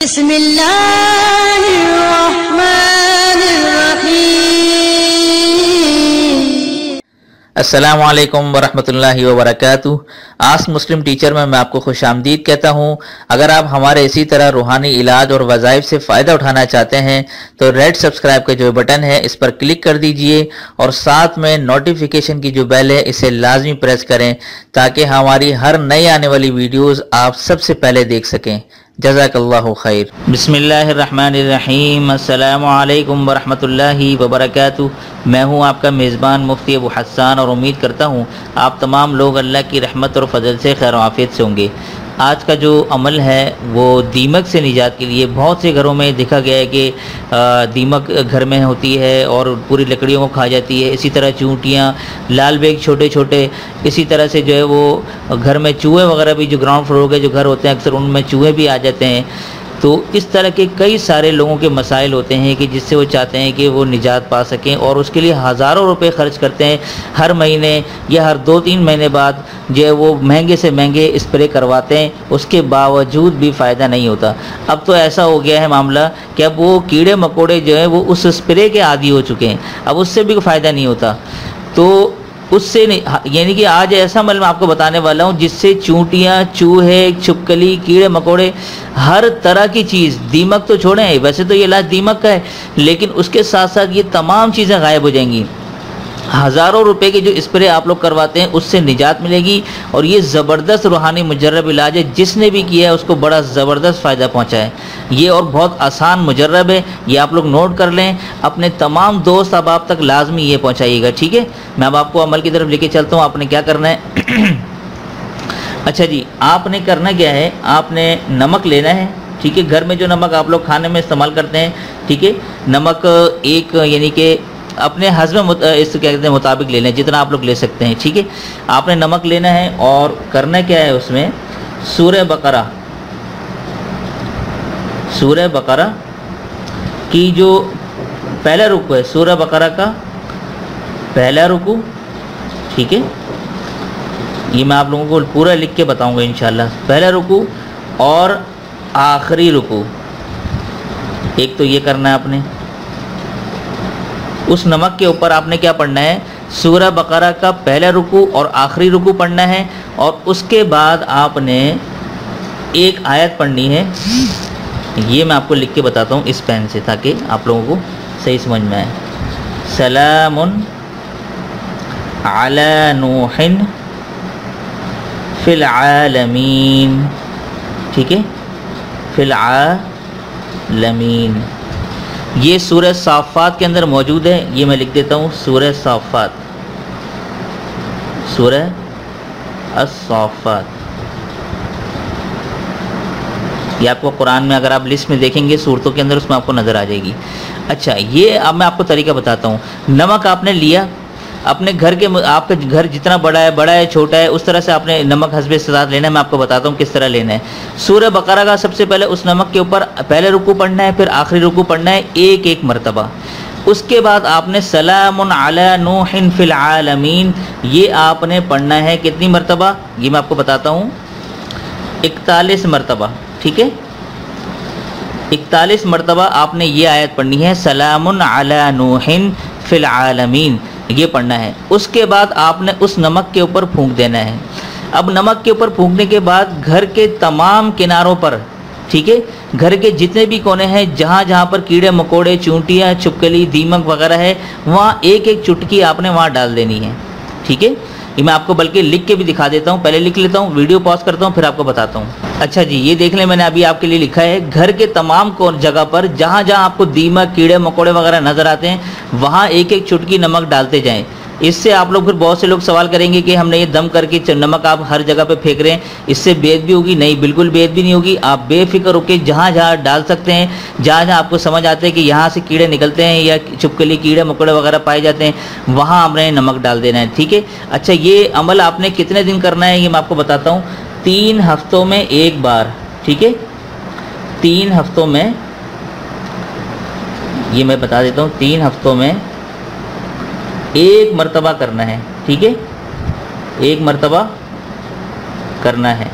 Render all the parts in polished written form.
बिस्मिल्लाहिर्रहमानिर्रहीम। अस्सलामु अलैकुम वरहमतुल्लाहि वबरकातुहू। आस्क मुस्लिम टीचर में मैं आपको खुशामदीद कहता हूँ। अगर आप हमारे इसी तरह रूहानी इलाज और वज़ाइफ से फ़ायदा उठाना चाहते हैं तो रेड सब्सक्राइब का जो बटन है इस पर क्लिक कर दीजिए और साथ में नोटिफिकेशन की जो बेल है इसे लाजमी प्रेस करें ताकि हमारी हर नई आने वाली वीडियोज़ आप सबसे पहले देख सकें। जज़ाकल्लाहु खैर। बिस्मिल्लाहिर्रहमानिर्रहीम। अस्सलामु अलैकुम वरहमतुल्लाहि वबरकातुहू। मैं हूँ आपका मेज़बान मुफ्ती अबू हसन और उम्मीद करता हूँ आप तमाम लोग अल्लाह की रहमत और फजल से खैर आफियत से होंगे। आज का जो अमल है वो दीमक से निजात के लिए बहुत से घरों में देखा गया है कि दीमक घर में होती है और पूरी लकड़ियों को खा जाती है। इसी तरह चूंटियाँ, लाल बेग छोटे छोटे, इसी तरह से जो है वो घर में चूहे वगैरह भी, जो ग्राउंड फ्लोर के जो घर होते हैं अक्सर उनमें चूहे भी आ जाते हैं। तो इस तरह के कई सारे लोगों के मसाइल होते हैं कि जिससे वो चाहते हैं कि वो निजात पा सकें और उसके लिए हज़ारों रुपए खर्च करते हैं। हर महीने या हर 2-3 महीने बाद जो है वो महंगे से महंगे स्प्रे करवाते हैं, उसके बावजूद भी फ़ायदा नहीं होता। अब तो ऐसा हो गया है मामला कि अब वो कीड़े मकोड़े जो हैं वो उस स्प्रे के आदी हो चुके हैं, अब उससे भी फ़ायदा नहीं होता। तो उससे नहीं, यानी कि आज ऐसा अमल मैं आपको बताने वाला हूँ जिससे चूंटियाँ, चूहे, छिपकली, कीड़े मकोड़े, हर तरह की चीज़, दीमक तो छोड़ें, वैसे तो ये इलाज दीमक का है लेकिन उसके साथ साथ ये तमाम चीज़ें गायब हो जाएंगी। हज़ारों रुपए के जो स्प्रे आप लोग करवाते हैं उससे निजात मिलेगी और ये ज़बरदस्त रूहानी मुजर्रब इलाज है। जिसने भी किया है उसको बड़ा ज़बरदस्त फ़ायदा पहुंचा है ये और बहुत आसान मुजर्रब है। ये आप लोग नोट कर लें, अपने तमाम दोस्त अहबाब तक लाजमी ये पहुंचाइएगा, ठीक है। मैं अब आपको अमल की तरफ लेके चलता हूँ। आपने क्या करना है अच्छा जी, आपने करना क्या है, आपने नमक लेना है, ठीक है। घर में जो नमक आप लोग खाने में इस्तेमाल करते हैं, ठीक है, नमक एक यानी कि अपने हज़म इस क्या कहते हैं मुताबिक ले लें, जितना आप लोग ले सकते हैं, ठीक है। आपने नमक लेना है और करना क्या है, उसमें सूरह बकरा की जो पहला रुकू है, सूरह बकरा का पहला रुकू, ठीक है। ये मैं आप लोगों को पूरा लिख के बताऊंगा इंशाल्लाह। पहला रुकू और आखिरी रुकू, एक तो ये करना है आपने। उस नमक के ऊपर आपने क्या पढ़ना है, सूरह बकरा का पहला रुकू और आखिरी रुकू पढ़ना है और उसके बाद आपने एक आयत पढ़नी है। ये मैं आपको लिख के बताता हूँ इस पेन से ताकि आप लोगों को सही समझ में आए। सलामुन अला नूहिन फिल आलमीन, ठीक है, फिल आलमीन। ये सूरह साफ़ात के अंदर मौजूद है। ये मैं लिख देता हूँ, सूरह साफ़ात, सूरह अस-साफ़ात। ये आपको कुरान में अगर आप लिस्ट में देखेंगे सूरतों के अंदर उसमें आपको नज़र आ जाएगी। अच्छा, ये अब मैं आपको तरीका बताता हूँ। नमक आपने लिया, अपने घर के, आपका घर जितना बड़ा है छोटा है उस तरह से आपने नमक हस्बे इस्तेमाल लेना है। मैं आपको बताता हूँ किस तरह लेना है। सूरह बकरा का सबसे पहले उस नमक के ऊपर पहले रुकू पढ़ना है, फिर आखिरी रुकू पढ़ना है एक एक मरतबा। उसके बाद आपने सलामुन अला नूहिन फिल आलमीन, ये आपने पढ़ना है कितनी मरतबा, ये मैं आपको बताता हूँ, 41 मरतबा, ठीक है। 41 मरतबा आपने ये आयत पढ़नी है, सलामुन अला नूहिन फिल आलमीन, ये पढ़ना है। उसके बाद आपने उस नमक के ऊपर फूंक देना है। अब नमक के ऊपर फूंकने के बाद घर के तमाम किनारों पर, ठीक है, घर के जितने भी कोने हैं जहाँ जहाँ पर कीड़े मकोड़े, चूंटियाँ, छिपकली, दीमक वगैरह है, वहाँ एक एक चुटकी आपने वहाँ डाल देनी है, ठीक है। ये मैं आपको बल्कि लिख के भी दिखा देता हूँ, पहले लिख लेता हूँ, वीडियो पॉज करता हूँ, फिर आपको बताता हूँ। अच्छा जी, ये देख लें, मैंने अभी आपके लिए लिखा है, घर के तमाम जगह पर जहाँ जहाँ आपको दीमक, कीड़े मकोड़े वगैरह नज़र आते हैं वहाँ एक एक चुटकी नमक डालते जाएं। इससे आप लोग, फिर बहुत से लोग सवाल करेंगे कि हमने ये दम करके नमक आप हर जगह पे फेंक रहे हैं, इससे बेइज्जती होगी। नहीं, बिल्कुल बेइज्जती नहीं होगी। आप बेफिक्र होकर जहाँ जहाँ डाल सकते हैं, जहाँ जहाँ आपको समझ आते हैं कि यहाँ से कीड़े निकलते हैं या छिपकली, कीड़े मकोड़े वगैरह पाए जाते हैं, वहाँ आपने नमक डाल देना है, ठीक है। अच्छा, ये अमल आपने कितने दिन करना है ये मैं आपको बताता हूँ। 3 हफ्तों में एक बार, ठीक है, 3 हफ्तों में, ये मैं बता देता हूँ, 3 हफ्तों में एक मरतबा करना है, ठीक है, एक मरतबा करना है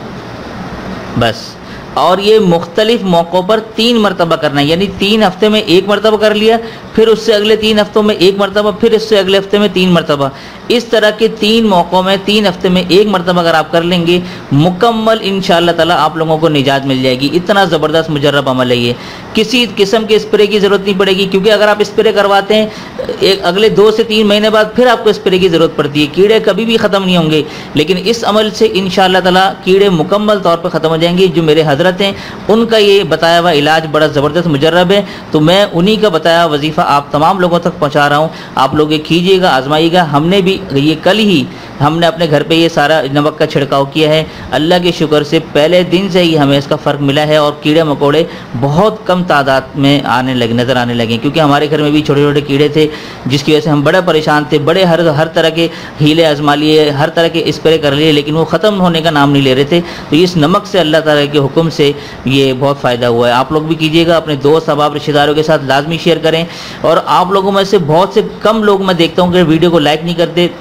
बस। और ये मुख्तलिफ मौक़ों पर 3 मरतबा करना है, यानी 3 हफ्ते में 1 मरतबा कर लिया, फिर उससे अगले 3 हफ्तों में 1 मरतबा, फिर इससे अगले हफ्ते में 3 मरतबा। इस तरह के 3 मौक़ों में 3 हफ्ते में 1 मरतबा अगर आप कर लेंगे, मुकम्मल इंशाअल्लाह ताला आप लोगों को निजात मिल जाएगी। इतना ज़बरदस्त मुजर्रब अमल है ये, किसी किस्म के स्प्रे की ज़रूरत नहीं पड़ेगी, क्योंकि अगर आप स्प्रे करवाते हैं एक अगले 2 से 3 महीने बाद फिर आपको स्प्रे की ज़रूरत पड़ती है, कीड़े कभी भी ख़त्म नहीं होंगे। लेकिन इस अमल से इंशाअल्लाह ताला कीड़े मुकम्मल तौर पर ख़त्म हो जाएंगे। जो मेरे हज़रत हैं उनका ये बताया हुआ इलाज बड़ा ज़बरदस्त मुजर्रब है, तो मैं उन्हीं का बताया वजीफ़ा आप तमाम लोगों तक पहुँचा रहा हूँ। आप लोग ये कीजिएगा, आजमाइएगा। हमने भी ये कल ही हमने अपने घर पे ये सारा नमक का छिड़काव किया है। अल्लाह के शुक्र से पहले दिन से ही हमें इसका फ़र्क मिला है और कीड़े मकोड़े बहुत कम तादाद में नज़र आने लगे, क्योंकि हमारे घर में भी छोटे छोटे कीड़े थे, जिसकी वजह से हम बड़े परेशान थे। बड़े हर तरह के हीले आजमा लिए, हर तरह के स्प्रे कर लिए, लेकिन वो ख़त्म होने का नाम नहीं ले रहे थे। तो इस नमक से अल्लाह ताला के हुक्म से ये बहुत फ़ायदा हुआ है। आप लोग भी कीजिएगा, अपने दोस्त अहबाब रिश्तेदारों के साथ लाजमी शेयर करें। और आप लोगों में से बहुत से कम लोग मैं देखता हूँ कि वीडियो को लाइक नहीं करते,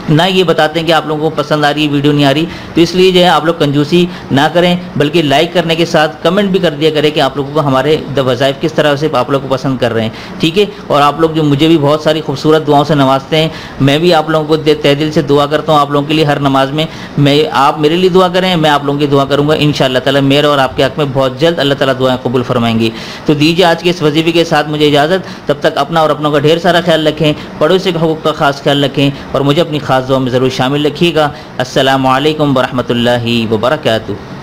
ना ये बताते हैं कि आप लोगों को पसंद आ रही है वीडियो नहीं आ रही। तो इसलिए जो है आप लोग कंजूसी ना करें, बल्कि लाइक करने के साथ कमेंट भी कर दिया करें कि आप लोगों को हमारे वज़ाइफ किस तरह से आप लोग को पसंद कर रहे हैं, ठीक है। और आप लोग जो मुझे भी बहुत सारी खूबसूरत दुआओं से नवाजते हैं, मैं भी आप लोगों को तहे दिल से दुआ करता हूँ। आप लोगों के लिए हर नमाज में आप मेरे लिए दुआ करें, मैं आप लोगों की दुआ करूँगा। इंशाअल्लाह ताला मेरे और आपके हक़ में बहुत जल्द अल्लाह ताला दुआएं कबूल फरमाएंगी। तो दीजिए आज के इस वजीफे के साथ मुझे इजाज़त। तब तक अपना और अपनों का ढेर सारा ख्याल रखें, पड़ोसी के हक़ूक़ का खास ख्याल रखें और मुझे अपनी खास दुआ में ज़रूर शामिल रखिएगा। अस्सलामु अलैकुम वरहमतुल्लाहि वबरकातुहू।